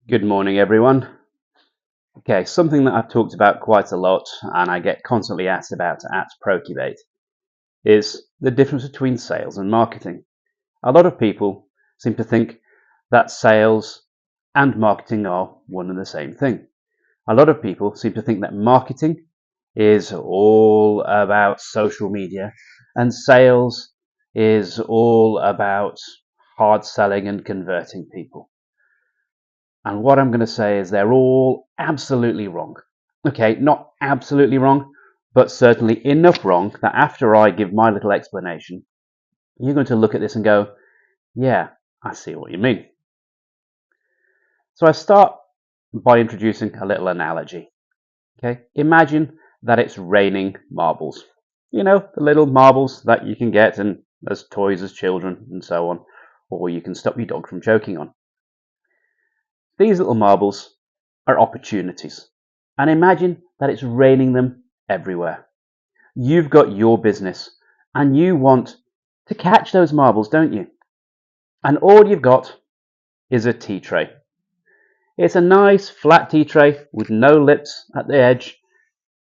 Good morning, everyone. Okay, something that I've talked about quite a lot and I get constantly asked about at Procubate is the difference between sales and marketing. A lot of people seem to think that sales and marketing are one and the same thing. A lot of people seem to think that marketing is all about social media and sales is all about hard selling and converting people. And what I'm going to say is they're all absolutely wrong. Okay, not absolutely wrong, but certainly enough wrong that after I give my little explanation, you're going to look at this and go, yeah, I see what you mean. So I start by introducing a little analogy. Okay, imagine that it's raining marbles. You know, the little marbles that you can get and as toys as children and so on, or you can stop your dog from choking on. These little marbles are opportunities. And imagine that it's raining them everywhere. You've got your business and you want to catch those marbles, don't you? And all you've got is a tea tray. It's a nice flat tea tray with no lips at the edge.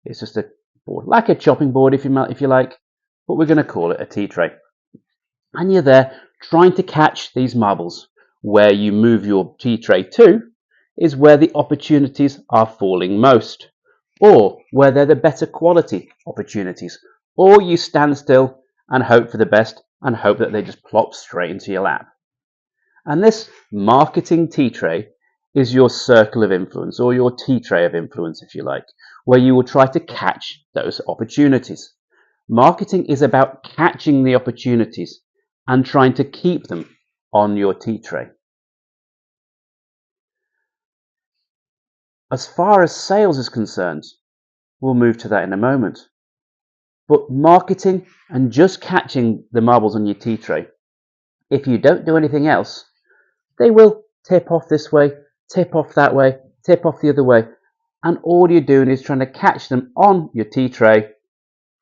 It's just a board, like a chopping board if you like, but we're going to call it a tea tray. And you're there trying to catch these marbles. Where you move your tea tray to is where the opportunities are falling most, or where they're the better quality opportunities, or you stand still and hope for the best and hope that they just plop straight into your lap. And this marketing tea tray is your circle of influence, or your tea tray of influence, if you like, where you will try to catch those opportunities. Marketing is about catching the opportunities and trying to keep them on your tea tray. As far as sales is concerned, we'll move to that in a moment. But marketing and just catching the marbles on your tea tray, if you don't do anything else, they will tip off this way, tip off that way, tip off the other way. And all you're doing is trying to catch them on your tea tray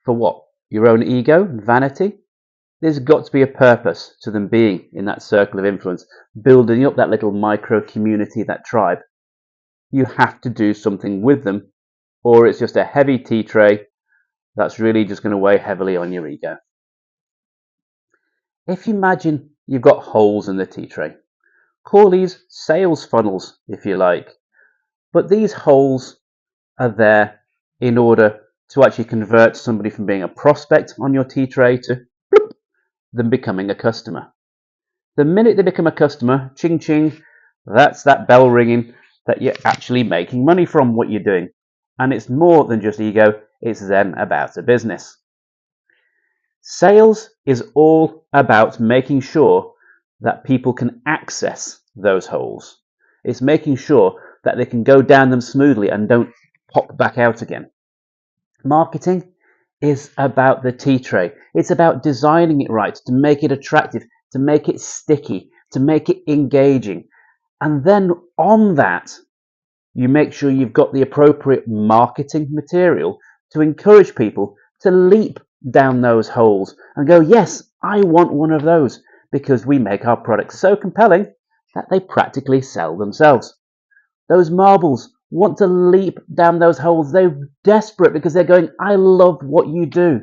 for what? Your own ego and vanity? There's got to be a purpose to them being in that circle of influence, building up that little micro community, that tribe. You have to do something with them, or it's just a heavy tea tray that's really just going to weigh heavily on your ego. If you imagine you've got holes in the tea tray, call these sales funnels if you like, but these holes are there in order to actually convert somebody from being a prospect on your tea tray to bloop, them becoming a customer. The minute they become a customer, ching ching, that's that bell ringing that you're actually making money from what you're doing. And it's more than just ego, it's then about a business. Sales is all about making sure that people can access those holes. It's making sure that they can go down them smoothly and don't pop back out again. Marketing is about the tea tray. It's about designing it right to make it attractive, to make it sticky, to make it engaging. And then on that, you make sure you've got the appropriate marketing material to encourage people to leap down those holes and go, yes, I want one of those, because we make our products so compelling that they practically sell themselves. Those marbles want to leap down those holes. They're desperate because they're going, I love what you do.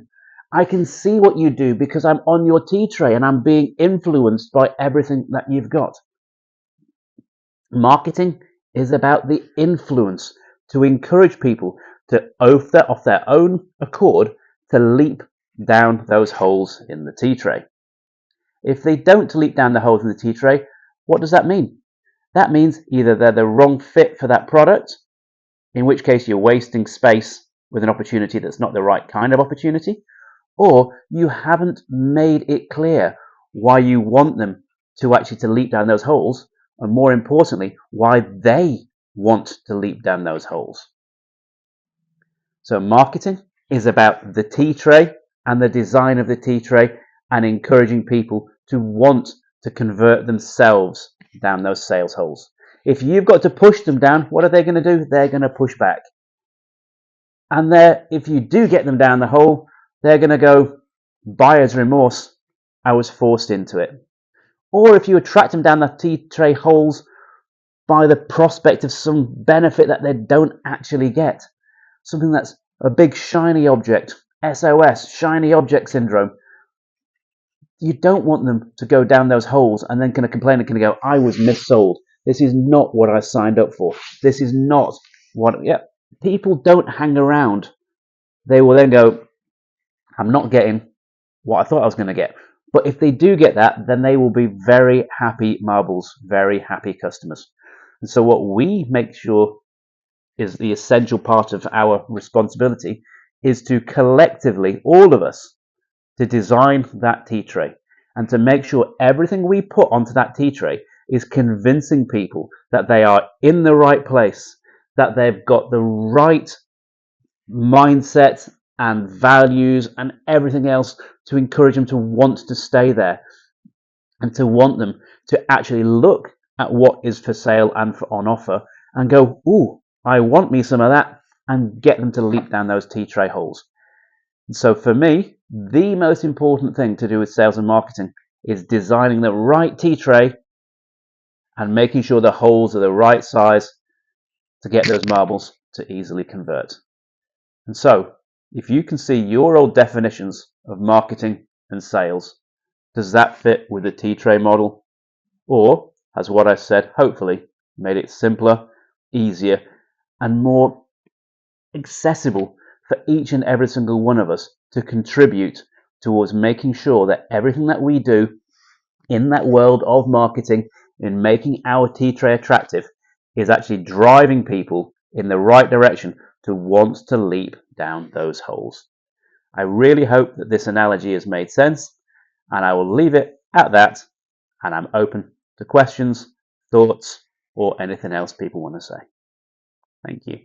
I can see what you do because I'm on your tea tray and I'm being influenced by everything that you've got. Marketing is about the influence to encourage people to, off their own accord, to leap down those holes in the tea tray. If they don't leap down the holes in the tea tray, what does that mean? That means either they're the wrong fit for that product, in which case you're wasting space with an opportunity that's not the right kind of opportunity, or you haven't made it clear why you want them to actually to leap down those holes, and more importantly, why they want to leap down those holes. So marketing is about the tea tray and the design of the tea tray and encouraging people to want to convert themselves down those sales holes. If you've got to push them down, what are they going to do? They're going to push back. And if you do get them down the hole, they're going to go, buyer's remorse, I was forced into it. Or if you attract them down the tea tray holes by the prospect of some benefit that they don't actually get. Something that's a big shiny object, SOS, shiny object syndrome. You don't want them to go down those holes and then kind of complain and kind of go, I was missold. This is not what I signed up for. This is not what, yeah. People don't hang around. They will then go, I'm not getting what I thought I was going to get. But if they do get that, then they will be very happy marbles, very happy customers. And so what we make sure is the essential part of our responsibility is to collectively, all of us, to design that tea tray and to make sure everything we put onto that tea tray is convincing people that they are in the right place, that they've got the right mindset and values and everything else to encourage them to want to stay there and to want them to actually look at what is for sale and on offer and go, ooh, I want me some of that, and get them to leap down those tea tray holes. And so for me, the most important thing to do with sales and marketing is designing the right tea tray and making sure the holes are the right size to get those marbles to easily convert. And so, if you can see your old definitions of marketing and sales, does that fit with the tea tray model? Or has what I said hopefully made it simpler, easier, and more accessible for each and every single one of us to contribute towards making sure that everything that we do in that world of marketing, in making our tea tray attractive, is actually driving people in the right direction to want to leap down those holes. I really hope that this analogy has made sense, and I will leave it at that, and I'm open to questions, thoughts, or anything else people want to say. Thank you.